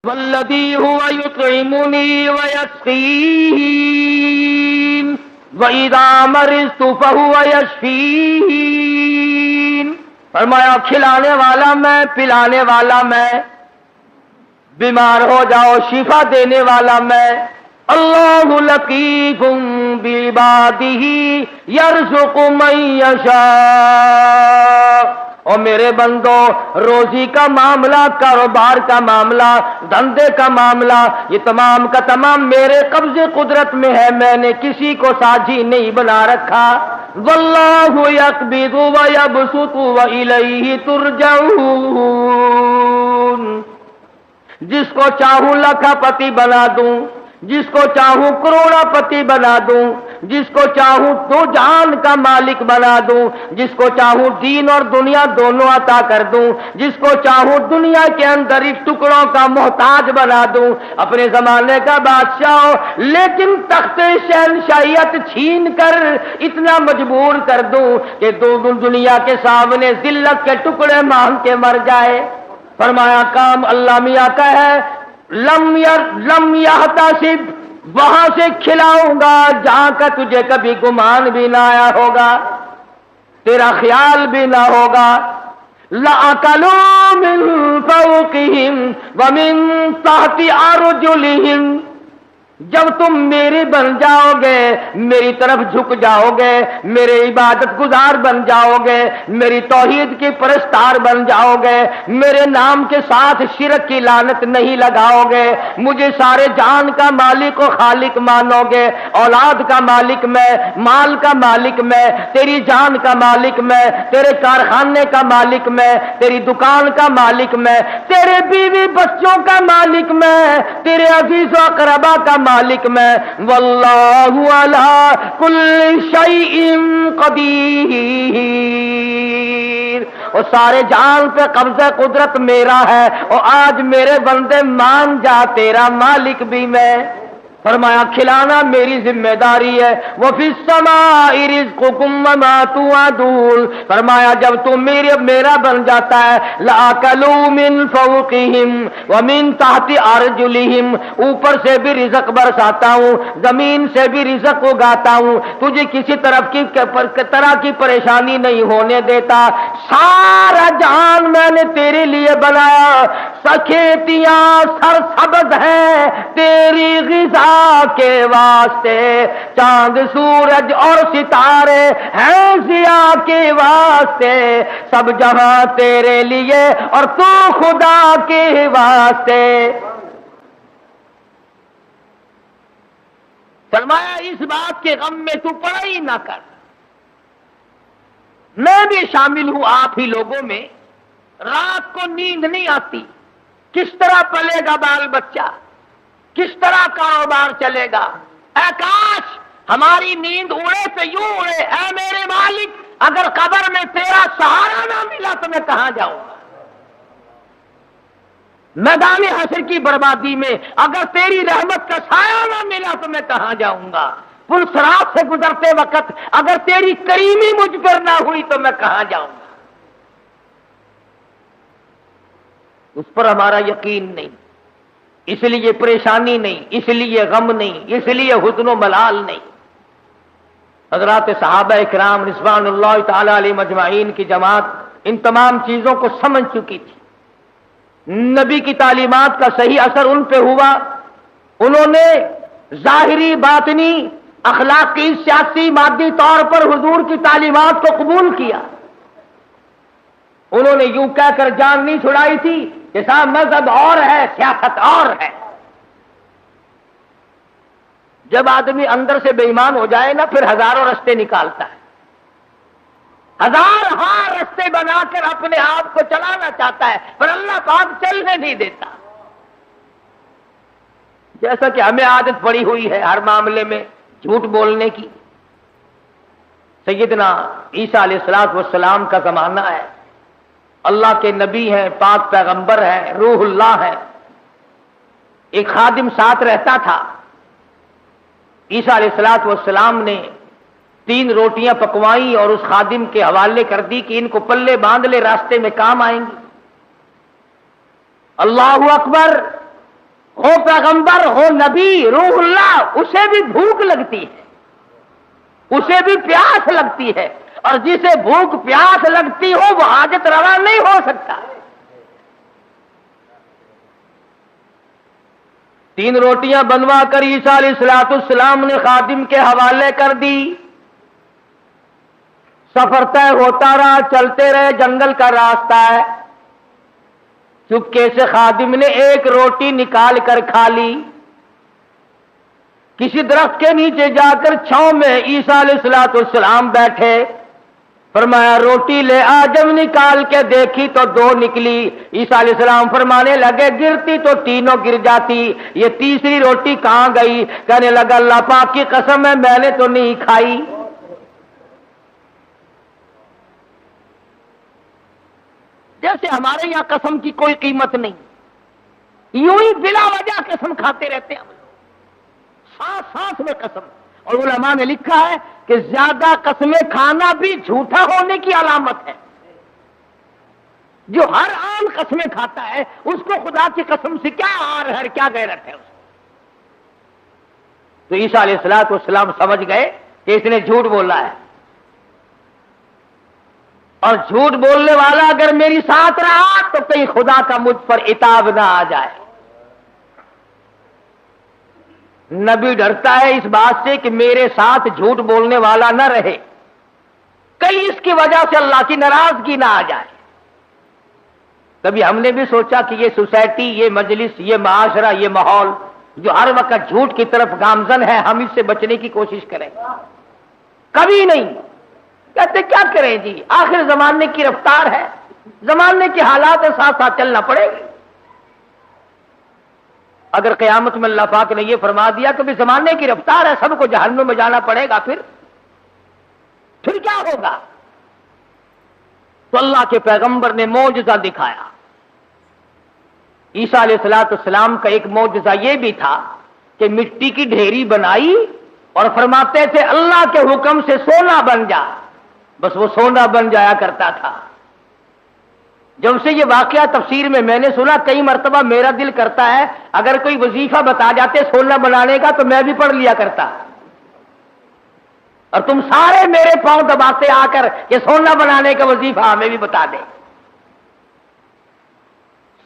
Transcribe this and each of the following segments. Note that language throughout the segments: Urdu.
والذی هو یطعمنی ویسقین وَإِذَا مَرِضْتُ فَهُوَ يَشْفِينِ. فرمایا کھلانے والا میں، پلانے والا میں، بیمار ہو جاؤ شفا دینے والا میں. اللہ لطیف بعبادہ یرزق من یشاء. اور میرے بندو، روزی کا معاملہ، کاروبار کا معاملہ، دھندے کا معاملہ، یہ تمام کا تمام میرے قبضے قدرت میں ہے. میں نے کسی کو ساجی نہیں بنا رکھا. واللہ یقبض ویبسط والیہ ترجعون. جس کو چاہوں لاکھا پتی بنا دوں، جس کو چاہوں کروڑا پتی بنا دوں، جس کو چاہوں دو جہان کا مالک بنا دوں، جس کو چاہوں دین اور دنیا دونوں عطا کر دوں، جس کو چاہوں دنیا کے اندر اس ٹکڑوں کا محتاج بنا دوں، اپنے زمانے کا بادشاہ ہو، لیکن تخت شہنشاہیت چھین کر اتنا مجبور کر دوں کہ دنیا کے سامنے ذلت کے ٹکڑے مانگ کے مر جائے. فرمایا کام اللہ میاں کا ہے. لم یحتسب، وہاں سے کھلاؤں گا جہاں کا تجھے کبھی گمان بھی نہ آیا ہوگا، تیرا خیال بھی نہ ہوگا. لَأَكَلُوا مِن فَوْقِهِمْ وَمِن تَحْتِ أَرْجُلِهِمْ. جب تم میرے بن جاؤ گے، میری طرف جھک جاؤ گے، میرے عبادت گزار بن جاؤ گے، میری توحید کی پرستار بن جاؤ گے، میرے نام کے ساتھ شرک کی لعنت نہیں لگاؤ گے، مجھے سارے جان کا مالک و خالق مانو گے، اولاد کا مالک میں، مال کا مالک میں، تیری جان کا مالک میں، تیرے کارخانے کا مالک میں، تیری دکان کا مالک میں، تیرے بیوی بچوں کا مالک میں، تیرے عزیز و اقربا کا مالک میں. واللہ علی کل شیء قدیر. اور سارے جان پہ قبضہ قدرت میرا ہے، اور آج میرے بندے مان جا تیرا مالک بھی میں. فرمایا کھلانا میری ذمہ داری ہے. وفی السماء رزقکم وما توعدون. فرمایا جب تو میرا بن جاتا ہے، لَأَكَلُوا مِن فَوْقِهِمْ وَمِن تَحْتِ أَرْجُلِهِمْ. اوپر سے بھی رزق برساتا ہوں، زمین سے بھی رزق اگاتا ہوں، تجھے کسی طرح کی پریشانی نہیں ہونے دیتا. سارا جہان میں نے تیرے لیے بنایا، کھیتیاں سرسبز ہیں تیری غذا کے واسطے، چاند سورج اور ستارے ہیں ضیاء کے واسطے، سب جہاں تیرے لیے اور تو خدا کے واسطے. فرمایا اس بات کے غم میں تو پڑھائی نہ کر، میں بھی شامل ہوں آپ ہی لوگوں میں. رات کو نیند نہیں آتی، کس طرح پلے گا بال بچہ، کس طرح کاروبار چلے گا. اے کاش ہماری نیند اڑے تو یوں اڑے، اے میرے مالک اگر قبر میں تیرا سہارا نہ ملا تو میں کہاں جاؤں گا. میدان حشر کی بربادی میں اگر تیری رحمت کا سایہ نہ ملا تو میں کہاں جاؤں گا. پل صراط سے گزرتے وقت اگر تیری کریمی مجھ پر نہ ہوئی تو میں کہاں جاؤں گا. اس پر ہمارا یقین نہیں، اس لیے پریشانی نہیں، اس لیے غم نہیں، اس لیے حزن و ملال نہیں. حضرات صحابہ کرام رضوان اللہ تعالی علیہ مجمعین کی جماعت ان تمام چیزوں کو سمجھ چکی تھی. نبی کی تعلیمات کا صحیح اثر ان پہ ہوا. انہوں نے ظاہری باطنی اخلاقی سیاسی مادی طور پر حضور کی تعلیمات کو قبول کیا. انہوں نے یوں کہہ کر جان نہیں چھڑائی تھی کہ صاحب مذہب اور ہے، سیاست اور ہے. جب آدمی اندر سے بے ایمان ہو جائے نا، پھر ہزاروں رستے نکالتا ہے، ہزار رستے بنا کر اپنے آپ کو چلانا چاہتا ہے، پر اللہ پاک چلنے نہیں دیتا. جیسا کہ ہمیں عادت پڑی ہوئی ہے ہر معاملے میں جھوٹ بولنے کی. سیدنا عیسیٰ علیہ السلام کا زمانہ ہے، اللہ کے نبی ہیں، پاک پیغمبر ہیں، روح اللہ ہے. ایک خادم ساتھ رہتا تھا. عیسیٰ علیہ السلام نے 3 روٹیاں پکوائیں اور اس خادم کے حوالے کر دی کہ ان کو پلے باندھ لے، راستے میں کام آئیں گی. اللہ اکبر. ہو پیغمبر ہو نبی روح اللہ، اسے بھی بھوک لگتی ہے، اسے بھی پیاس لگتی ہے، اور جسے بھوک پیاس لگتی ہو وہ حاجت روا نہیں ہو سکتا۔ 3 روٹیاں بنوا کر عیسیٰ علیہ السلام نے خادم کے حوالے کر دی۔ سفر طے ہوتا رہا، چلتے رہے، جنگل کا راستہ ہے۔ چپکے سے خادم نے 1 روٹی نکال کر کھا لی۔ کسی درخت کے نیچے جا کر چھاؤں میں عیسیٰ علیہ السلام بیٹھے، فرمایا روٹی لے آ۔ جب نکال کے دیکھی تو 2 نکلی۔ عیسیٰ علیہ السلام فرمانے لگے گرتی تو تینوں گر جاتی، یہ تیسری روٹی کہاں گئی؟ کہنے لگا اللہ پاک کی قسم ہے میں نے تو نہیں کھائی۔ جیسے ہمارے یہاں قسم کی کوئی قیمت نہیں، یوں ہی بلا وجہ قسم کھاتے رہتے ہیں، سانس سانس میں قسم۔ اور علماء نے لکھا ہے کہ زیادہ قسمیں کھانا بھی جھوٹا ہونے کی علامت ہے۔ جو ہر آن قسمیں کھاتا ہے اس کو خدا کی قسم سے کیا آر ہے، کیا غیرت ہے اس کو۔ تو عیسیٰ علیہ السلام سمجھ گئے کہ اس نے جھوٹ بولا ہے، اور جھوٹ بولنے والا اگر میری ساتھ رہا تو کہیں خدا کا مجھ پر عتاب نہ آ جائے۔ نبی ڈرتا ہے اس بات سے کہ میرے ساتھ جھوٹ بولنے والا نہ رہے، کہیں اس کی وجہ سے اللہ کی ناراضگی نہ آ جائے۔ کبھی ہم نے بھی سوچا کہ یہ سوسائٹی، یہ مجلس، یہ معاشرہ، یہ ماحول جو ہر وقت جھوٹ کی طرف گامزن ہے، ہم اس سے بچنے کی کوشش کریں؟ کبھی نہیں۔ کہتے کیا کریں جی، آخر زمانے کی رفتار ہے، زمانے کے حالات کے ساتھ ساتھ چلنا پڑے گا۔ اگر قیامت میں اللہ پاک نے یہ فرما دیا کہ زمانے کی رفتار ہے، سب کو جہنم میں جانا پڑے گا، پھر کیا ہوگا؟ تو اللہ کے پیغمبر نے معجزہ دکھایا۔ عیسیٰ علیہ السلام کا ایک معجزہ یہ بھی تھا کہ مٹی کی ڈھیری بنائی اور فرماتے تھے اللہ کے حکم سے سونا بن جا، بس وہ سونا بن جایا کرتا تھا۔ جب سے یہ واقعہ تفسیر میں نے سنا، کئی مرتبہ میرا دل کرتا ہے اگر کوئی وظیفہ بتا جاتے سونا بنانے کا تو میں بھی پڑھ لیا کرتا، اور تم سارے میرے پاؤں دباتے آ کر کہ سونا بنانے کا وظیفہ ہمیں بھی بتا دیں۔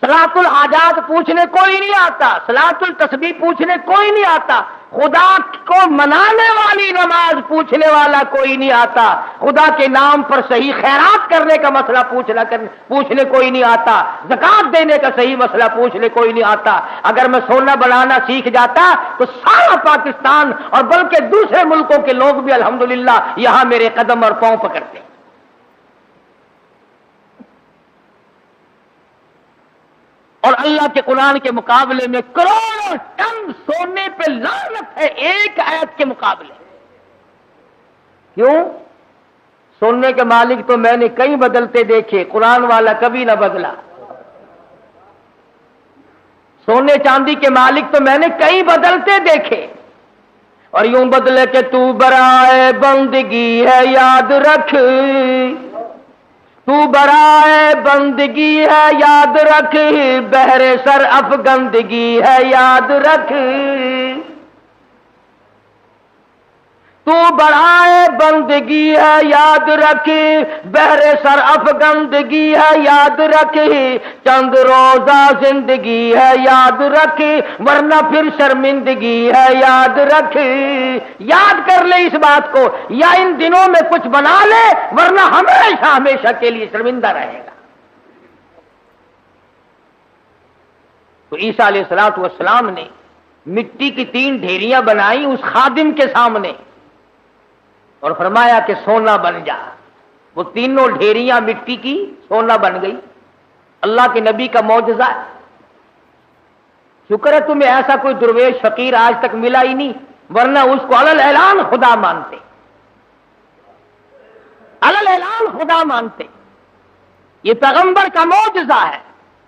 صلاۃ الحاجات پوچھنے کوئی نہیں آتا، صلاۃ التسبیح پوچھنے کوئی نہیں آتا، خدا کو منانے والی نماز پوچھنے والا کوئی نہیں آتا، خدا کے نام پر صحیح خیرات کرنے کا مسئلہ پوچھنے کوئی نہیں آتا، زکات دینے کا صحیح مسئلہ پوچھنے کوئی نہیں آتا۔ اگر میں سونا بنانا سیکھ جاتا تو سارا پاکستان اور بلکہ دوسرے ملکوں کے لوگ بھی الحمدللہ یہاں میرے قدم اور پاؤں پکڑتے۔ اور اللہ کے قرآن کے مقابلے میں کروڑوں ٹن سونے پہ لعنت ہے ایک آیت کے مقابلے۔ کیوں؟ سونے کے مالک تو میں نے کئی بدلتے دیکھے، قرآن والا کبھی نہ بدلا۔ سونے چاندی کے مالک تو میں نے کئی بدلتے دیکھے، اور یوں بدلے کہ تو برائے بندگی ہے یاد رکھ، تو برائے بندگی ہے یاد رکھ، بہر سر افگندگی ہے یاد رکھ، تو برائے بندگی ہے یاد رکھ، بہر سر افگندگی ہے یاد رکھ، چند روزہ زندگی ہے یاد رکھ، ورنہ پھر شرمندگی ہے یاد رکھ۔ یاد کر لے اس بات کو، یا ان دنوں میں کچھ بنا لے ورنہ ہمیشہ ہمیشہ کے لیے شرمندہ رہے گا۔ تو عیسیٰ علیہ السلام نے مٹی کی 3 ڈھیریاں بنائی اس خادم کے سامنے اور فرمایا کہ سونا بن جا۔ وہ تینوں ڈھیریاں مٹی کی سونا بن گئی۔ اللہ کے نبی کا معجزہ ہے۔ شکر ہے تمہیں ایسا کوئی درویش فقیر آج تک ملا ہی نہیں، ورنہ اس کو علل اعلان خدا مانتے، علل اعلان خدا مانتے۔ یہ پیغمبر کا معجزہ ہے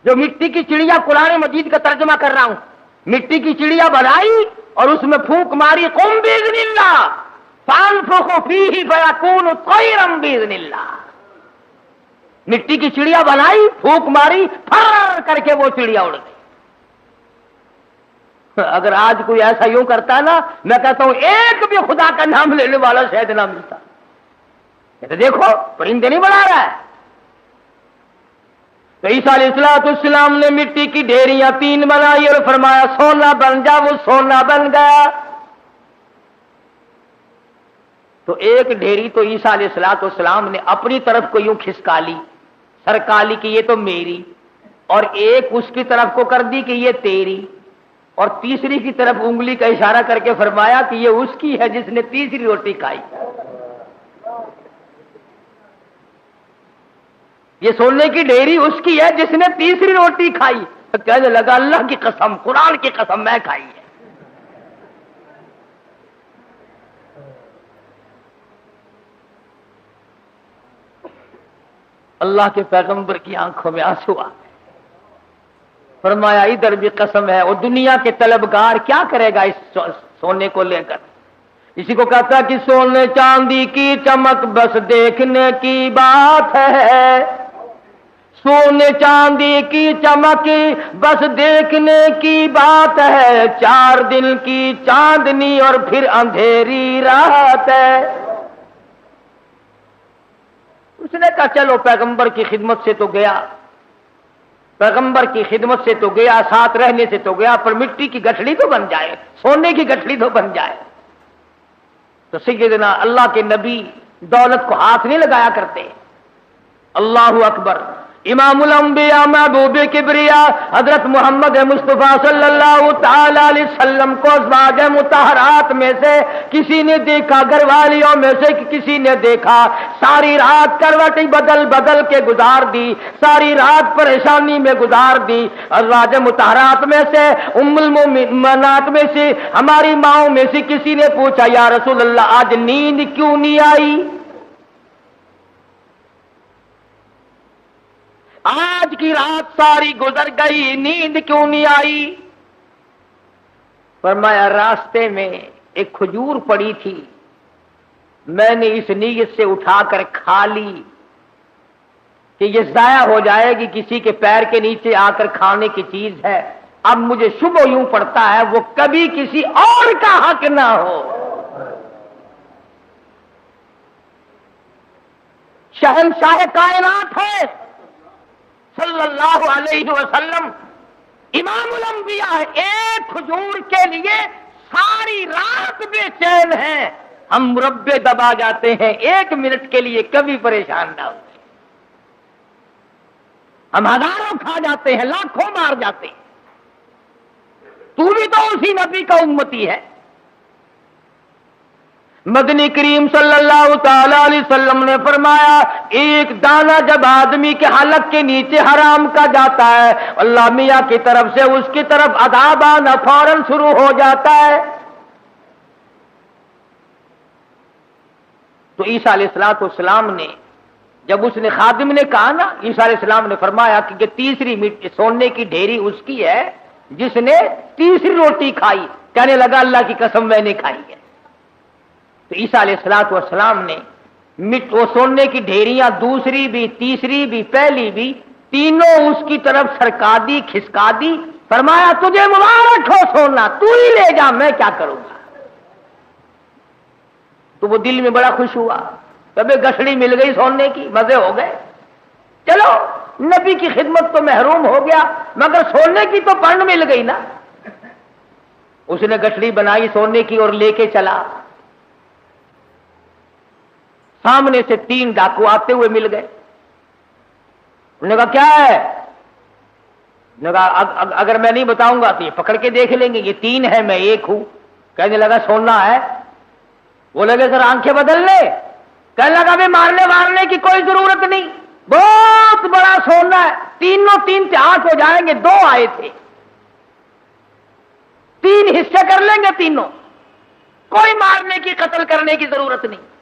جو مٹی کی چڑیا، قرآن مجید کا ترجمہ کر رہا ہوں، مٹی کی چڑیا بنائی اور اس میں پھونک ماری، قم باذن اللہ فانفخ فیہ فیکون طیرا باذن اللہ۔ مٹی کی چڑیا بنائی، پھونک ماری، پھر کر کے وہ چڑیا اڑ گئی۔ اگر آج کوئی ایسا یوں کرتا ہے نا، میں کہتا ہوں ایک بھی خدا کا نام لینے والا شاید نہ ملتا. یہ تو دیکھو پرندے نہیں بنا رہا ہے. تو عیسیٰ علیہ السلام نے مٹی کی ڈھیریاں 3 بنائی اور فرمایا سونا بن جا، وہ سونا بن گیا. تو ایک ڈھیری تو عیسیٰ علیہ السلام نے اپنی طرف کو یوں کھسکا لی، سرکا لی کہ یہ تو میری، اور ایک اس کی طرف کو کر دی کہ یہ تیری، اور تیسری کی طرف انگلی کا اشارہ کر کے فرمایا کہ یہ اس کی ہے جس نے تیسری روٹی کھائی. یہ سونے کی ڈھیری اس کی ہے جس نے تیسری روٹی کھائی. تو کہنے لگا اللہ کی قسم، قرآن کی قسم، میں کھائی ہے. اللہ کے پیغمبر کی آنکھوں میں آنسو آ گئے. فرمایا ادھر بھی قسم ہے. اور دنیا کے طلبگار کیا کرے گا اس سونے کو لے کر؟ اسی کو کہتا کہ سونے چاندی کی چمک بس دیکھنے کی بات ہے، سونے چاندی کی چمک بس دیکھنے کی بات ہے، 4 دن کی چاندنی اور پھر اندھیری رات ہے. اس نے کہا چلو پیغمبر کی خدمت سے تو گیا، پیغمبر کی خدمت سے تو گیا، ساتھ رہنے سے تو گیا، پر مٹی کی گٹھڑی تو بن جائے، سونے کی گٹھڑی تو بن جائے. تو سیدنا اللہ کے نبی دولت کو ہاتھ نہیں لگایا کرتے. اللہ اکبر. امام الانبیاء محبوب کبریا حضرت محمد مصطفیٰ صلی اللہ تعالی علیہ وسلم کو ازواج مطہرات میں سے کسی نے دیکھا، گھر والیوں میں سے کسی نے دیکھا، ساری رات کروٹیں بدل بدل کے گزار دی، ساری رات پریشانی میں گزار دی. ازواج مطہرات میں سے ام المؤمنات میں سے ہماری ماؤں میں سے کسی نے پوچھا یا رسول اللہ آج نیند کیوں نہیں آئی؟ آج کی رات ساری گزر گئی، نیند کیوں نہیں آئی؟ فرمایا راستے میں ایک کھجور پڑی تھی، میں نے اس نیت سے اٹھا کر کھا لی کہ یہ ضائع ہو جائے گی، کسی کے پیر کے نیچے آ کر کھانے کی چیز ہے. اب مجھے شبہ یوں پڑتا ہے وہ کبھی کسی اور کا حق نہ ہو. شہنشاہ کائنات ہے صلی اللہ علیہ وسلم، امام الانبیاء، ایک کھجور کے لیے ساری رات بے چین ہیں. ہم مربے دبا جاتے ہیں 1 منٹ کے لیے، کبھی پریشان نہ ہوتے. ہم ہزاروں کھا جاتے ہیں، لاکھوں مار جاتے ہیں. تو بھی تو اسی نبی کا امتی ہے. مدنی کریم صلی اللہ تعالی علیہ وسلم نے فرمایا ایک دانہ جب آدمی کے حلق کے نیچے حرام کا جاتا ہے، اللہ میاں کی طرف سے اس کی طرف عذاب آنا فوراً شروع ہو جاتا ہے. تو عیسیٰ علیہ السلام نے جب اس نے خادم نے کہا نا، عیسیٰ علیہ السلام نے فرمایا کہ تیسری سونے کی ڈھیری اس کی ہے جس نے تیسری روٹی کھائی. کہنے لگا اللہ کی قسم میں نے کھائی ہے. تو عیسیٰ علیہ السلام نے وہ سونے کی ڈھیریاں دوسری بھی، تیسری بھی، پہلی بھی، تینوں اس کی طرف سرکا دی، کھسکا دی. فرمایا تجھے مبارک ہو سونا، تو ہی لے جا، میں کیا کروں گا. تو وہ دل میں بڑا خوش ہوا، کبھی گٹھڑی مل گئی سونے کی، مزے ہو گئے. چلو نبی کی خدمت تو محروم ہو گیا، مگر سونے کی تو پن مل گئی نا. اس نے گٹھڑی بنائی سونے کی اور لے کے چلا. سامنے سے 3 ڈاکو آتے ہوئے مل گئے. انہوں نے کہا کیا ہے؟ انہوں نے کہا اگر میں نہیں بتاؤں گا تو یہ پکڑ کے دیکھ لیں گے، یہ 3 ہے میں 1 ہوں. کہنے لگا سونا ہے. وہ لگے سر آنکھیں بدل لے. کہنے لگا بھی مارنے کی کوئی ضرورت نہیں، بہت بڑا سونا ہے، تینوں 3 سے 8 ہو جائیں گے. 2 آئے تھے، 3 حصے کر لیں گے تینوں، کوئی مارنے کی قتل کرنے کی ضرورت نہیں.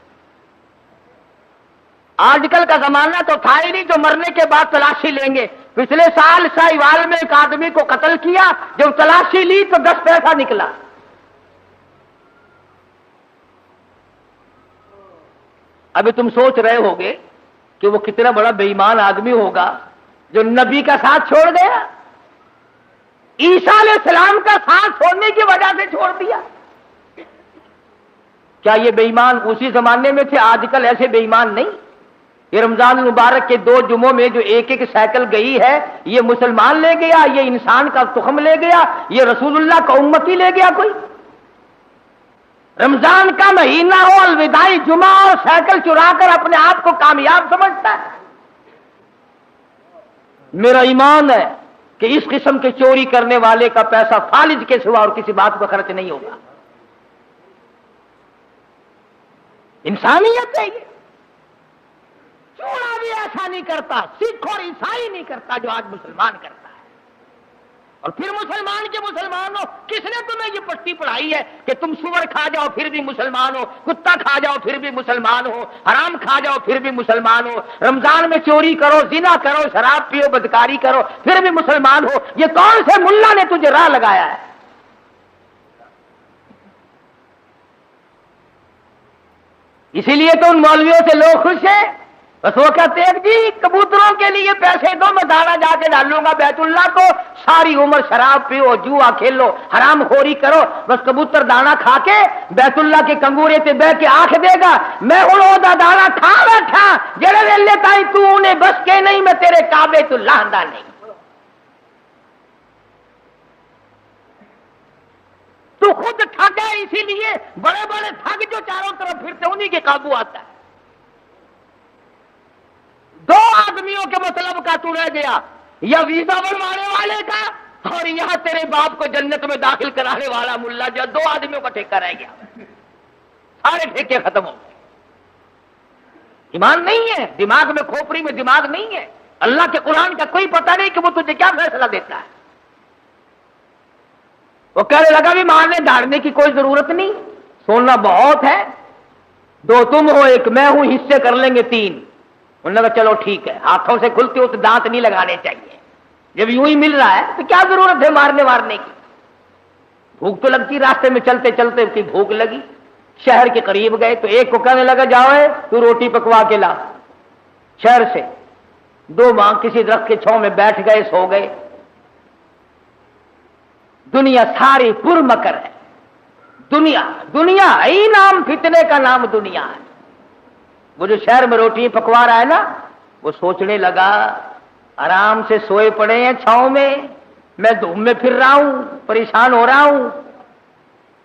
آج کل کا زمانہ تو تھا ہی نہیں جو مرنے کے بعد تلاشی لیں گے. پچھلے سال ساہیوال میں ایک آدمی کو قتل کیا، جب تلاشی لی تو 10 پیسہ نکلا. ابھی تم سوچ رہے ہوگے کہ وہ کتنا بڑا بے ایمان آدمی ہوگا جو نبی کا ساتھ چھوڑ گیا. عیسیٰ علیہ السلام کا ساتھ چھوڑنے کیا یہ بے ایمان اسی زمانے میں تھے؟ آج کل ایسے بے ایمان نہیں۔ یہ رمضان المبارک کے 2 جمعوں میں جو ایک سائیکل گئی ہے، یہ مسلمان لے گیا، یہ انسان کا تخم لے گیا، یہ رسول اللہ کا امتی لے گیا کوئی؟ رمضان کا مہینہ ہو، الوداعی جمعہ اور سائیکل چرا کر اپنے آپ کو کامیاب سمجھتا ہے۔ میرا ایمان ہے کہ اس قسم کے چوری کرنے والے کا پیسہ فالج کے سوا اور کسی بات پر خرچ نہیں ہوگا۔ انسانیت ہے یہ۔ چورا بھی ایسا نہیں کرتا، سکھ اور عیسائی نہیں کرتا جو آج مسلمان کرتا ہے۔ اور پھر مسلمان کے مسلمان ہو، کس نے تمہیں یہ پٹی پڑھائی ہے کہ تم سور کھا جاؤ پھر بھی مسلمان ہو، کتا کھا جاؤ پھر بھی مسلمان ہو، حرام کھا جاؤ پھر بھی مسلمان ہو، رمضان میں چوری کرو، زنا کرو، شراب پیو، بدکاری کرو پھر بھی مسلمان ہو؟ یہ کون سے ملا نے تجھے راہ لگایا ہے؟ اسی لیے تو ان مولویوں سے لوگ خوش ہیں، بس وہ کہتے ہیں جی کبوتروں کے لیے پیسے دو، میں دانا جا کے ڈالوں گا بیت اللہ کو، ساری عمر شراب پیو، جوا کھیلو، حرام خوری کرو، بس کبوتر دانا کھا کے بیت اللہ کے کنگورے تے بہ کے آنکھ دے گا میں ہوں دا دانا کھا بیٹھا، جڑے ویلے تائی تو انہیں بس کے نہیں، میں تیرے کعبے تو لاندہ نہیں۔ تو خود ٹھگ ہے، اسی لیے بڑے بڑے ٹھگ جو چاروں طرف پھرتے انہی کے قابو آتا ہے۔ 2 آدمیوں کے مطلب کا تو رہ گیا، یا ویزا بنوانے والے کا اور یہاں تیرے باپ کو جنت میں داخل کرانے والا ملا، جو 2 آدمیوں کا ٹھیکہ رہ گیا، سارے ٹھیکے ختم ہو گئے۔ ایمان نہیں ہے، دماغ میں کھوپڑی میں دماغ نہیں ہے، اللہ کے قرآن کا کوئی پتہ نہیں کہ وہ تجھے کیا فیصلہ دیتا ہے۔ وہ کہنے لگا بھی مارنے دھاڑنے کی کوئی ضرورت نہیں، سونا بہت ہے، 2 تم ہو 1 میں ہوں، حصے کر لیں گے 3۔ انہوں نے کہا چلو ٹھیک ہے، ہاتھوں سے کھلتے ہو تو دانت نہیں لگانے چاہیے، جب یوں ہی مل رہا ہے تو کیا ضرورت ہے مارنے وارنے کی؟ بھوک تو لگتی، راستے میں چلتے چلتے کی بھوک لگی، شہر کے قریب گئے تو ایک کو کہنے لگا جاؤ تو روٹی پکوا کے لا شہر سے۔ 2 ماں کسی درخت کے چھاؤں میں بیٹھ گئے، سو گئے۔ دنیا ساری پر مکر ہے، دنیا ہی نام فتنے کا نام دنیا ہے۔ وہ جو شہر میں روٹی پکوا رہا ہے نا، وہ سوچنے لگا آرام سے سوئے پڑے ہیں چھاؤں میں دھوپ میں پھر رہا ہوں، پریشان ہو رہا ہوں،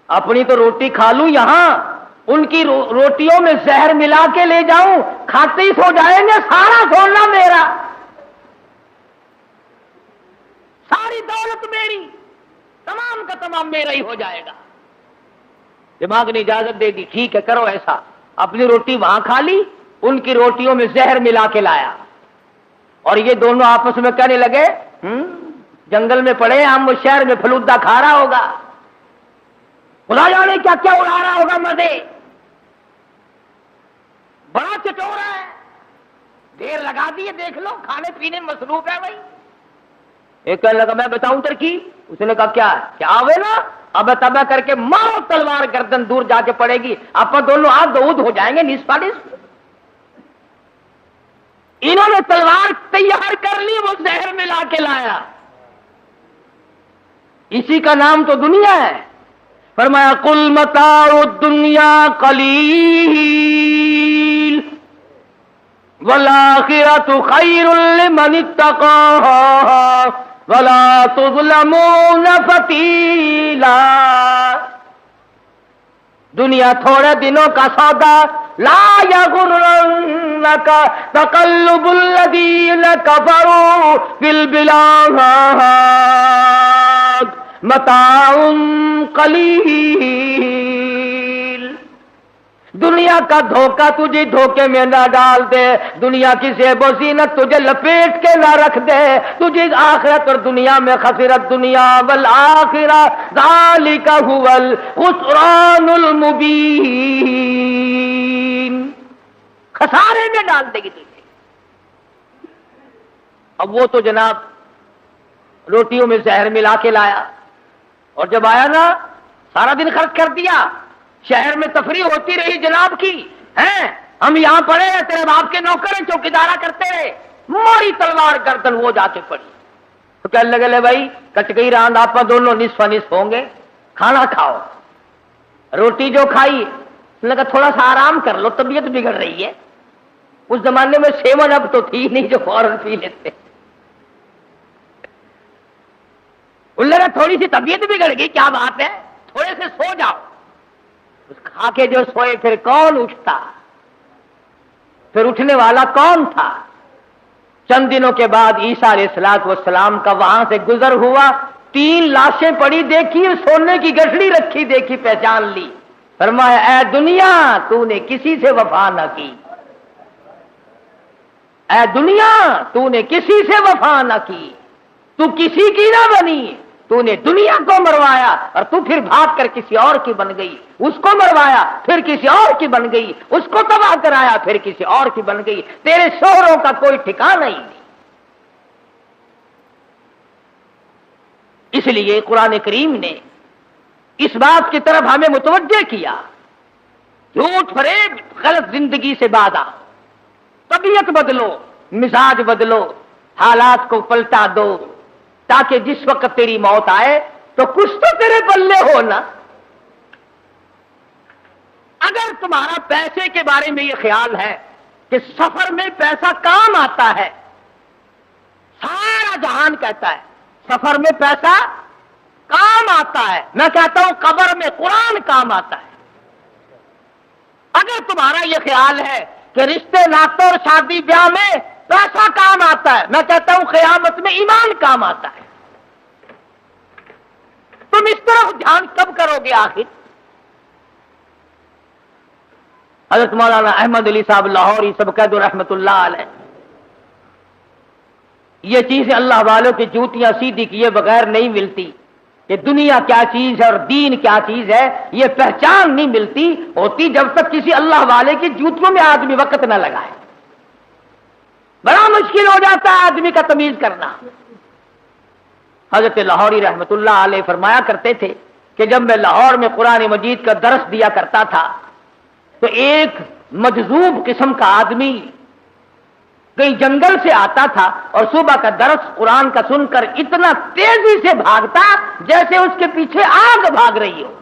اپنی تو روٹی کھا لوں، یہاں ان کی روٹیوں میں زہر ملا کے لے جاؤں، کھاتے ہی سو جائیں گے، سارا سونا میرا، ساری دولت میری، تمام کا تمام میرا ہی ہو جائے گا۔ دماغ نے اجازت دے دی، ٹھیک ہے کرو ایسا۔ اپنی روٹی وہاں کھا لی، ان کی روٹیوں میں زہر ملا کے لایا، اور یہ دونوں آپس میں کہنے لگے جنگل میں پڑے ہم، وہ شہر میں فلودہ کھا رہا ہوگا، خدا جانے کیا کیا اڑا رہا ہوگا مزے، بڑا چٹورا ہے، دیر لگا دیے، دیکھ لو کھانے پینے میں مصروف ہے بھائی۔ ایک کہنے لگا میں بتاؤں ترکیب، اس نے کہا کیا آوے نا، اب تبا کر کے مارو تلوار، گردن دور جا کے پڑے گی، آپ دونوں آگ دعود ہو جائیں گے نصف نصف۔ انہوں نے تلوار تیار کر لی، وہ زہر ملا کے لایا، اسی کا نام تو دنیا ہے۔ فرمایا قل متاع الدنیا قلیل والآخرۃ خیر لمن اتقى ولا تظلمون فتیلا۔ دنیا تھوڑے دنوں کا سودا، لا یغرنک تقلب الذین کفروا فی البلاد متاع قلیل۔ دنیا کا دھوکہ تجھے دھوکے میں نہ ڈال دے، دنیا کی زیب و زینت تجھے لپیٹ کے نہ رکھ دے، تجھے آخرت اور دنیا میں خسرت دنیا والآخرہ ذالک هو الخسران المبین، خسارے میں ڈال دے گی تجھے۔ اب وہ تو جناب روٹیوں میں زہر ملا کے لایا، اور جب آیا نا سارا دن خرچ کر دیا، شہر میں تفریح ہوتی رہی جناب کی، ہیں ہم یہاں پڑے ہیں، تیرے باپ کے نوکر ہیں، چوکیدارا کرتے رہے، ماری تلوار گردن وہ جا کے پڑی۔ تو کہنے لگے لے بھائی کٹ گئی راند، آپ دونوں نصف نصف ہوں گے، کھانا کھاؤ۔ روٹی جو کھائی لگا تھوڑا سا آرام کر لو، طبیعت بگڑ رہی ہے۔ اس زمانے میں 7 اپ تو تھی نہیں جو فوراً پی لیتے۔ ان لگا تھوڑی سی طبیعت بگڑ گئی، کیا بات ہے، تھوڑے سے سو جاؤ۔ اس کھا کے جو سوئے پھر کون اٹھتا، پھر اٹھنے والا کون تھا؟ چند دنوں کے بعد عیسیٰ علیہ السلام کا وہاں سے گزر ہوا، 3 لاشیں پڑی دیکھی، سونے کی گٹھڑی رکھی دیکھی، پہچان لی۔ فرمایا اے دنیا تو نے کسی سے وفا نہ کی، اے دنیا تو نے کسی سے وفا نہ کی، تو کسی کی نہ بنی، تو نے دنیا کو مروایا اور تو پھر بھاگ کر کسی اور کی بن گئی، اس کو مروایا پھر کسی اور کی بن گئی، اس کو تباہ کرایا پھر کسی اور کی بن گئی، تیرے شوہروں کا کوئی ٹھکانہ ہی نہیں۔ اس لیے قرآن کریم نے اس بات کی طرف ہمیں متوجہ کیا، جھوٹ فریب غلط زندگی سے باز آؤ، طبیعت بدلو، مزاج بدلو، حالات کو پلٹا دو، تاکہ جس وقت تیری موت آئے تو کچھ تو تیرے پلے ہو نا۔ اگر تمہارا پیسے کے بارے میں یہ خیال ہے کہ سفر میں پیسہ کام آتا ہے، سارا جہان کہتا ہے سفر میں پیسہ کام آتا ہے، میں کہتا ہوں قبر میں قرآن کام آتا ہے۔ اگر تمہارا یہ خیال ہے کہ رشتے ناطوں اور شادی بیاہ میں پیسہ کام آتا ہے، میں کہتا ہوں قیامت میں ایمان کام آتا ہے۔ تم اس طرف دھیان کب کرو گے آخر؟ حضرت مولانا احمد علی صاحب لاہوری سبقید رحمت اللہ علیہ، یہ چیزیں اللہ والوں کی جوتیاں سیدھی کیے بغیر نہیں ملتی کہ دنیا کیا چیز ہے اور دین کیا چیز ہے، یہ پہچان نہیں ملتی ہوتی جب تک کسی اللہ والے کی جوتیوں میں آدمی وقت نہ لگائے۔ بڑا مشکل ہو جاتا ہے آدمی کا تمیز کرنا۔ حضرت لاہوری رحمت اللہ علیہ فرمایا کرتے تھے کہ جب میں لاہور میں قرآن مجید کا درس دیا کرتا تھا تو ایک مجذوب قسم کا آدمی کہیں جنگل سے آتا تھا اور صبح کا درس قرآن کا سن کر اتنا تیزی سے بھاگتا جیسے اس کے پیچھے آگ بھاگ رہی ہو۔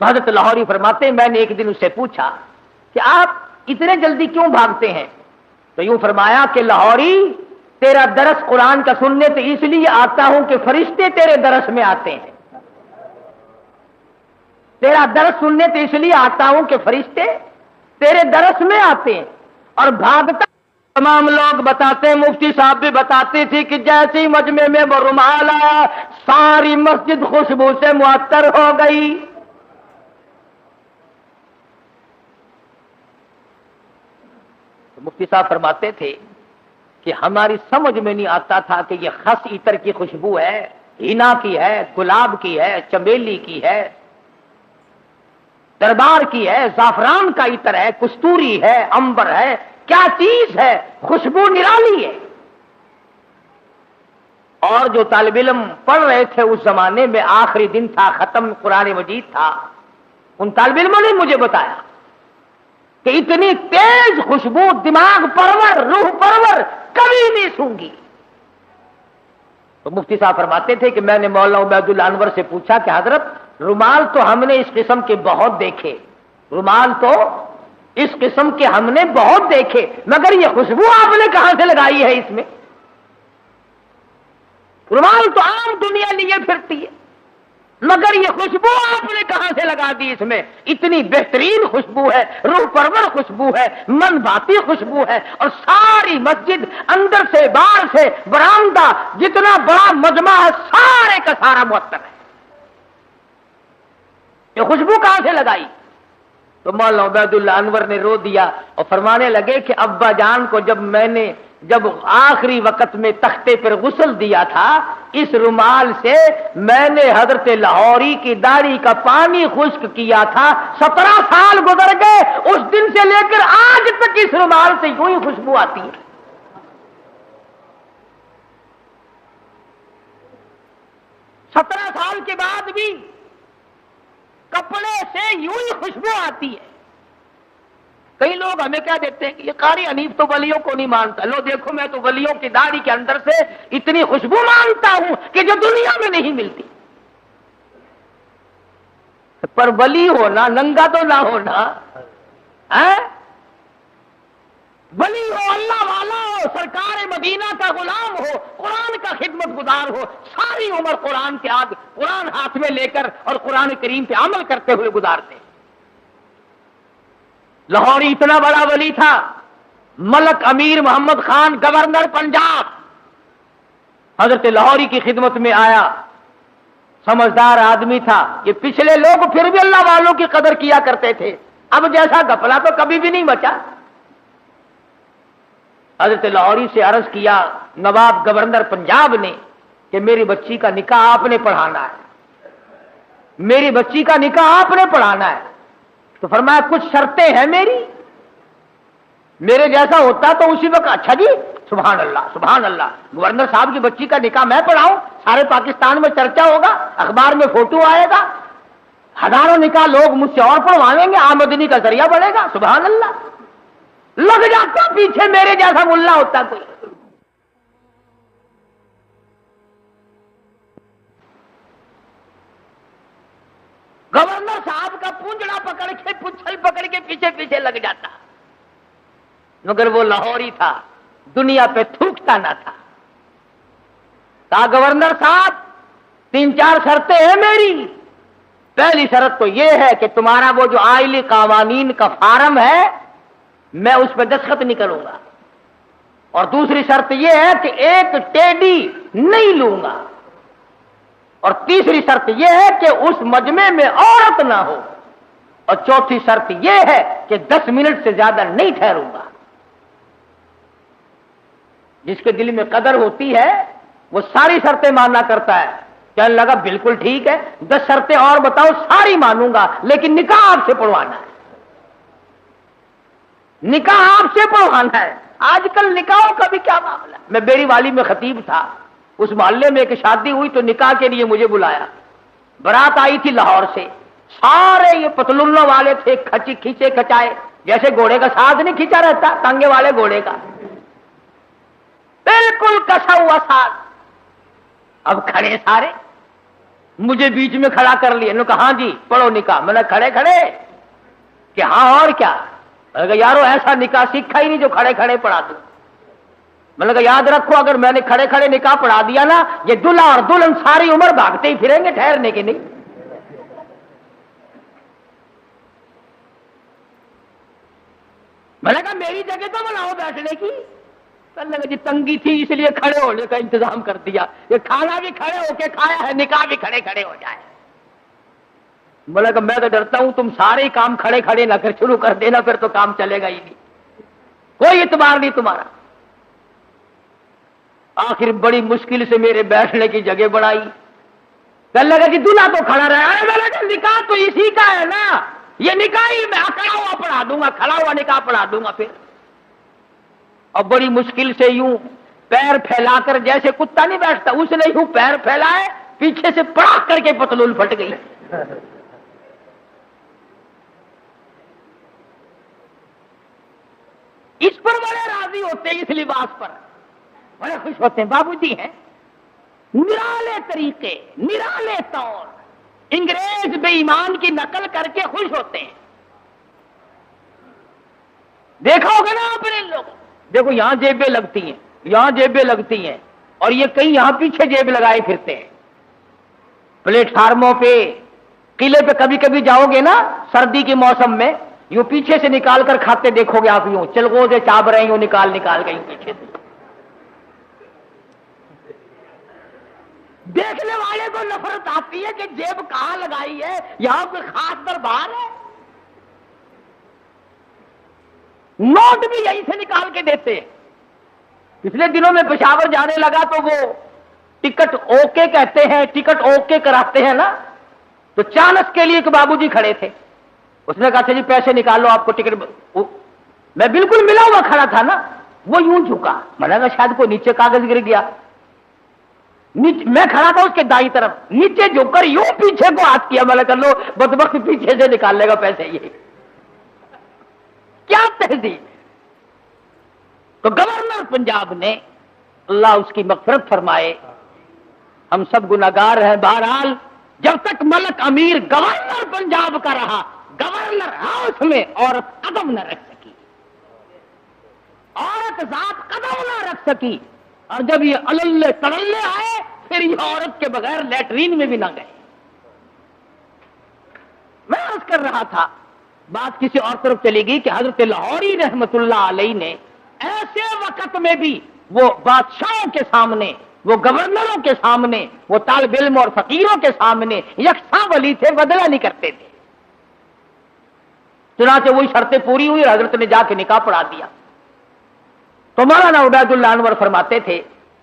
حضرت لاہوری فرماتے میں نے ایک دن اس سے پوچھا کہ آپ اتنے جلدی کیوں بھاگتے ہیں؟ تو یوں فرمایا کہ لاہوری تیرا درس قرآن کا سننے تو اس لیے آتا ہوں کہ فرشتے تیرے درس میں آتے ہیں، تیرا درس سننے تو اس لیے آتا ہوں کہ فرشتے تیرے درس میں آتے ہیں، اور بھاگتا تمام لوگ بتاتے ہیں، مفتی صاحب بھی بتاتے تھے کہ جیسے ہی مجمع میں وہ رومال آیا ساری مسجد خوشبو سے معطر ہو گئی۔ مفتی صاحب فرماتے تھے کہ ہماری سمجھ میں نہیں آتا تھا کہ یہ خس عطر کی خوشبو ہے، ہینا کی ہے، گلاب کی ہے، چمیلی کی ہے، دربار کی ہے، زعفران کا عطر ہے، کستوری ہے، عنبر ہے، کیا چیز ہے، خوشبو نرالی ہے۔ اور جو طالب علم پڑھ رہے تھے اس زمانے میں آخری دن تھا، ختم قرآن مجید تھا، ان طالب علموں نے مجھے بتایا کہ اتنی تیز خوشبو دماغ پرور، روح پرور کبھی نہیں سونگی۔ تو مفتی صاحب فرماتے تھے کہ میں نے مولانا عبید اللہ انور سے پوچھا کہ حضرت رومال تو ہم نے اس قسم کے بہت دیکھے، رومال تو اس قسم کے ہم نے بہت دیکھے، مگر یہ خوشبو آپ نے کہاں سے لگائی ہے اس میں؟ رومال تو عام دنیا لیے پھرتی ہے، مگر یہ خوشبو آپ نے کہاں سے لگا دی اس میں؟ اتنی بہترین خوشبو ہے، روح پرور خوشبو ہے، من بھاتی خوشبو ہے، اور ساری مسجد اندر سے باہر سے برآمدہ جتنا بڑا مجمع ہے سارے کا سارا معطر ہے۔ یہ خوشبو کہاں سے لگائی؟ تو مولانا عبید اللہ انور نے رو دیا اور فرمانے لگے کہ ابا جان کو جب آخری وقت میں تختے پر غسل دیا تھا اس رومال سے میں نے حضرت لاہوری کی داڑھی کا پانی خشک کیا تھا، 17 سال گزر گئے، اس دن سے لے کر آج تک اس رومال سے یوں ہی خوشبو آتی ہے۔ 17 سال کے بعد بھی کپڑے سے یوں ہی خوشبو آتی ہے۔ کئی لوگ ہمیں کیا دیتے ہیں کہ یہ قاری حنیف تو ولیوں کو نہیں مانتا، لو دیکھو میں تو ولیوں کی داڑھی کے اندر سے اتنی خوشبو مانتا ہوں کہ جو دنیا میں نہیں ملتی۔ پر ولی ہونا ننگا تو نہ ہونا، ولی ہو، اللہ والا ہو، سرکار مدینہ کا غلام ہو، قرآن کا خدمت گزار ہو، ساری عمر قرآن کے قرآن ہاتھ میں لے کر اور قرآن کریم پہ عمل کرتے ہوئے گزارتے۔ لاہوری اتنا بڑا ولی تھا، ملک امیر محمد خان گورنر پنجاب حضرت لاہوری کی خدمت میں آیا، سمجھدار آدمی تھا، یہ پچھلے لوگ پھر بھی اللہ والوں کی قدر کیا کرتے تھے، اب جیسا گپلا تو کبھی بھی نہیں بچا۔ حضرت لاہوری سے عرض کیا نواب گورنر پنجاب نے کہ میری بچی کا نکاح آپ نے پڑھانا ہے، میری بچی کا نکاح آپ نے پڑھانا ہے۔ تو فرمایا کچھ شرطیں ہیں میرے جیسا ہوتا تو اسی وقت اچھا جی سبحان اللہ سبحان اللہ، گورنر صاحب کی بچی کا نکاح میں پڑھاؤں، سارے پاکستان میں چرچا ہوگا، اخبار میں فوٹو آئے گا، ہزاروں نکاح لوگ مجھ سے اور پڑھوائیں گے، آمدنی کا ذریعہ بڑھے گا، سبحان اللہ۔ لگ جاتا پیچھے میرے جیسا ملا ہوتا کوئی۔ گورنر صاحب کا پونجڑا پکڑ کے پچھل پکڑ کے پیچھے پیچھے لگ جاتا، مگر وہ لاہوری تھا، دنیا پہ تھوکتا نہ تھا۔ کہا گورنر صاحب 3-4 شرطیں ہیں میری، پہلی شرط تو یہ ہے کہ تمہارا وہ جو آئلی قوانین کا فارم ہے میں اس پہ دستخط نہیں کروں گا، اور دوسری شرط یہ ہے کہ ایک ٹیڈی نہیں لوں گا، اور تیسری شرط یہ ہے کہ اس مجمع میں عورت نہ ہو، اور چوتھی شرط یہ ہے کہ 10 منٹ سے زیادہ نہیں ٹھہروں گا۔ جس کے دل میں قدر ہوتی ہے وہ ساری شرطیں ماننا کرتا ہے۔ کہنے لگا بالکل ٹھیک ہے، 10 شرطیں اور بتاؤ، ساری مانوں گا، لیکن نکاح آپ سے پڑھوانا ہے، نکاح آپ سے پڑھوانا ہے۔ آج کل نکاحوں کا بھی کیا معاملہ ہے۔ میں بیری والی میں خطیب تھا، اس محلے میں ایک شادی ہوئی تو نکاح کے لیے مجھے بلایا، برات آئی تھی لاہور سے، سارے یہ پتلونوں والے تھے، کھینچے کھچائے، جیسے گھوڑے کا ساتھ نہیں کھینچا رہتا تانگے والے گھوڑے کا، بالکل کسا ہوا ساتھ۔ اب کھڑے سارے، مجھے بیچ میں کھڑا کر لیا، انہوں نے کہا ہاں جی پڑھو نکاح۔ میں نے کھڑے کھڑے کہ ہاں اور کیا؟ میں نے کہا یارو ایسا نکاح سیکھا ہی نہیں جو کھڑے کھڑے پڑھا دوں۔ میں نے کہا یاد رکھو اگر میں نے کھڑے کھڑے نکاح پڑھا دیا نا، یہ دلہا اور دلہن ساری عمر بھاگتے ہی پھریں گے، ٹھہرنے کے نہیں۔ میں نے کہا میری جگہ تو بناؤ بیٹھنے کی۔ کہنے لگا جی تنگی تھی اس لیے کھڑے ہونے کا انتظام کر دیا، یہ کھانا بھی کھڑے ہو کے کھایا ہے، نکاح بھی کھڑے کھڑے ہو جائے۔ میں نے کہا میں تو ڈرتا ہوں تم سارے کام کھڑے کھڑے نہ کر شروع کر دینا، پھر تو کام چلے گا ہی نہیں، کوئی اعتبار نہیں تمہارا۔ آخر بڑی مشکل سے میرے بیٹھنے کی جگہ بنائی۔ کہنے لگا کہ دلہا تو کھڑا رہا ہے۔ میں نے کہا نکاح تو اسی کا ہے نا، یہ نکاح ہی میں کھڑا ہوا پڑھا دوں گا، کھڑا ہوا نکاح پڑھا دوں گا۔ پھر اور بڑی مشکل سے یوں پیر پھیلا کر، جیسے کتا نہیں بیٹھتا اس نے یوں پیر پھیلائے، پیچھے سے پڑاخ کر کے پتلون پھٹ گئی۔ اس پر بڑے راضی ہوتے ہیں، اس لباس پر بڑے خوش ہوتے ہیں۔ بابو جی ہیں نرالے طریقے، نرالے طور، انگریز بے ایمان کی نقل کر کے خوش ہوتے ہیں۔ دیکھا ہوگا نا آپ نے لوگ، دیکھو یہاں جیبیں لگتی ہیں، یہاں جیبیں لگتی ہیں، اور یہ کئی یہاں پیچھے جیب لگائے پھرتے ہیں۔ پلیٹ فارموں پہ، قلعے پہ کبھی کبھی جاؤ گے نا سردی کے موسم میں، یوں پیچھے سے نکال کر کھاتے دیکھو گے آپ، یوں چلغوزے چاب رہے ہیں، یوں نکال کے یوں پیچھے سے۔ دیکھنے والے کو نفرت آتی ہے کہ جیب کہاں لگائی ہے، یہاں کوئی خاص دربار ہے۔ نوٹ بھی یہیں سے نکال کے دیتے ہیں۔ پچھلے دنوں میں پشاور جانے لگا تو وہ ٹکٹ اوکے کہتے ہیں، ٹکٹ اوکے کراتے ہیں نا، تو چانس کے لیے ایک بابو جی کھڑے تھے، اس نے کہا اچھا جی پیسے نکال لو آپ کو ٹکٹ۔ میں بالکل ملا ہوا کھڑا تھا نا، وہ یوں جھکا، میں نے کہا شاید کوئی نیچے کاغذ گر گیا، میں کھڑا تھا اس کے دائیں طرف، نیچے جھک کر یوں پیچھے کو ہاتھ کیا، میں نے کہا لو بدبخت پیچھے سے نکال لے گا پیسے، یہ کیا تہذیب۔ تو گورنر پنجاب نے، اللہ اس کی مغفرت فرمائے، ہم سب گناہگار ہیں، بہرحال جب تک ملک امیر گورنر پنجاب کا رہا، گورنر ہاؤس میں عورت قدم نہ رکھ سکی، عورت ذات قدم نہ رکھ سکی، اور جب یہ اللے تڑلے آئے پھر یہ عورت کے بغیر لیٹرین میں بھی نہ گئے۔ میں عرض کر رہا تھا، بات کسی اور طرف چلی گئی کہ حضرت لاہوری رحمت اللہ علیہ نے ایسے وقت میں بھی وہ بادشاہوں کے سامنے، وہ گورنروں کے سامنے، وہ طالب علم اور فقیروں کے سامنے یکساں ولی تھے، بدلہ نہیں کرتے تھے۔ چنانچہ وہی شرطیں پوری ہوئی اور حضرت نے جا کے نکاح پڑھا دیا۔ تو مولانا عبید اللہ انور فرماتے تھے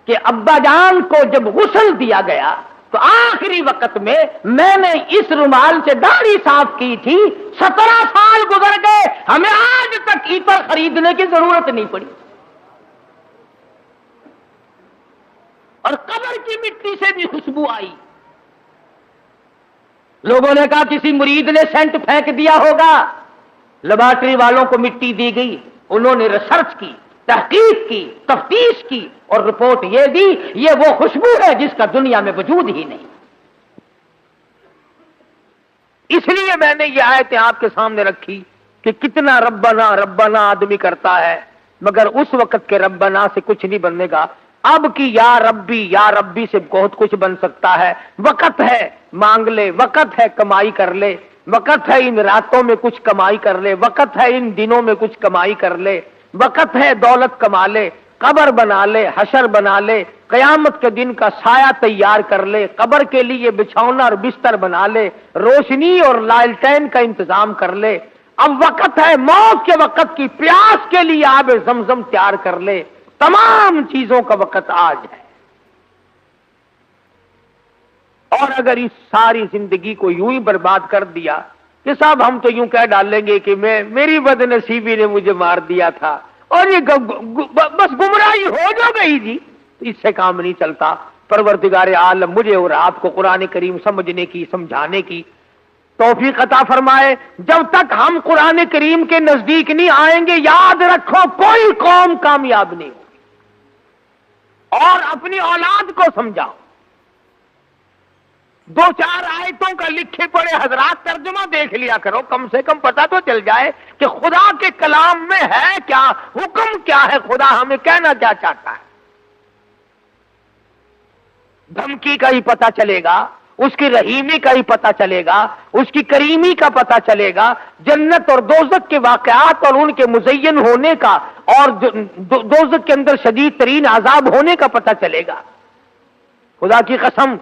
کہ ابا جان کو جب غسل دیا گیا تو آخری وقت میں نے اس رومال سے داڑھی صاف کی تھی، 17 سال گزر گئے، ہمیں آج تک عطر خریدنے کی ضرورت نہیں پڑی۔ اور قبر کی مٹی سے بھی خوشبو آئی۔ لوگوں نے کہا کسی مرید نے سینٹ پھینک دیا ہوگا، لیبارٹری والوں کو مٹی دی گئی، انہوں نے ریسرچ کی، تحقیق کی، تفتیش کی اور رپورٹ یہ دی، یہ وہ خوشبو ہے جس کا دنیا میں وجود ہی نہیں۔ اس لیے میں نے یہ آیتیں آپ کے سامنے رکھی کہ کتنا ربنا ربنا آدمی کرتا ہے، مگر اس وقت کے ربنا سے کچھ نہیں بننے گا۔ اب کی یا ربی سے بہت کچھ بن سکتا ہے۔ وقت ہے مانگ لے، وقت ہے کمائی کر لے، وقت ہے ان راتوں میں کچھ کمائی کر لے، وقت ہے ان دنوں میں کچھ کمائی کر لے، وقت ہے دولت کما لے، قبر بنا لے، حشر بنا لے، قیامت کے دن کا سایہ تیار کر لے، قبر کے لیے بچھونا اور بستر بنا لے، روشنی اور لالٹین کا انتظام کر لے۔ اب وقت ہے موت کے وقت کی پیاس کے لیے آب زمزم تیار کر لے۔ تمام چیزوں کا وقت آج ہے۔ اور اگر اس ساری زندگی کو یوں ہی برباد کر دیا کہ صاحب ہم تو یوں کہہ ڈالیں گے کہ میری بد نصیبی نے مجھے مار دیا تھا اور یہ بس گمراہی ہو جو گئی جی، اس سے کام نہیں چلتا۔ پروردگار عالم مجھے اور آپ کو قرآن کریم سمجھنے کی، سمجھانے کی توفیق عطا فرمائے۔ جب تک ہم قرآن کریم کے نزدیک نہیں آئیں گے، یاد رکھو کوئی قوم کامیاب نہیں ہوگی۔ اور اپنی اولاد کو سمجھاؤ، 2-4 آیتوں کا لکھے پڑے حضرات ترجمہ دیکھ لیا کرو، کم سے کم پتہ تو چل جائے کہ خدا کے کلام میں ہے کیا، حکم کیا ہے، خدا ہمیں کہنا کیا چاہتا ہے۔ دھمکی کا ہی پتہ چلے گا، اس کی رحیمی کا ہی پتہ چلے گا، اس کی کریمی کا پتہ چلے گا، جنت اور دوزخ کے واقعات اور ان کے مزین ہونے کا اور دوزخ کے اندر شدید ترین عذاب ہونے کا پتہ چلے گا۔ خدا کی قسم،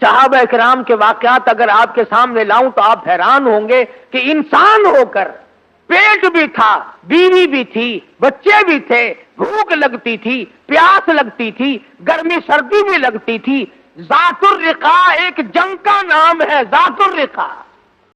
صحابہ کرام کے واقعات اگر آپ کے سامنے لاؤں تو آپ حیران ہوں گے کہ انسان ہو کر پیٹ بھی تھا، بیوی بھی تھی، بچے بھی تھے، بھوک لگتی تھی، پیاس لگتی تھی، گرمی سردی بھی لگتی تھی۔ ذات الرقاع ایک جنگ کا نام ہے، ذات الرقاع۔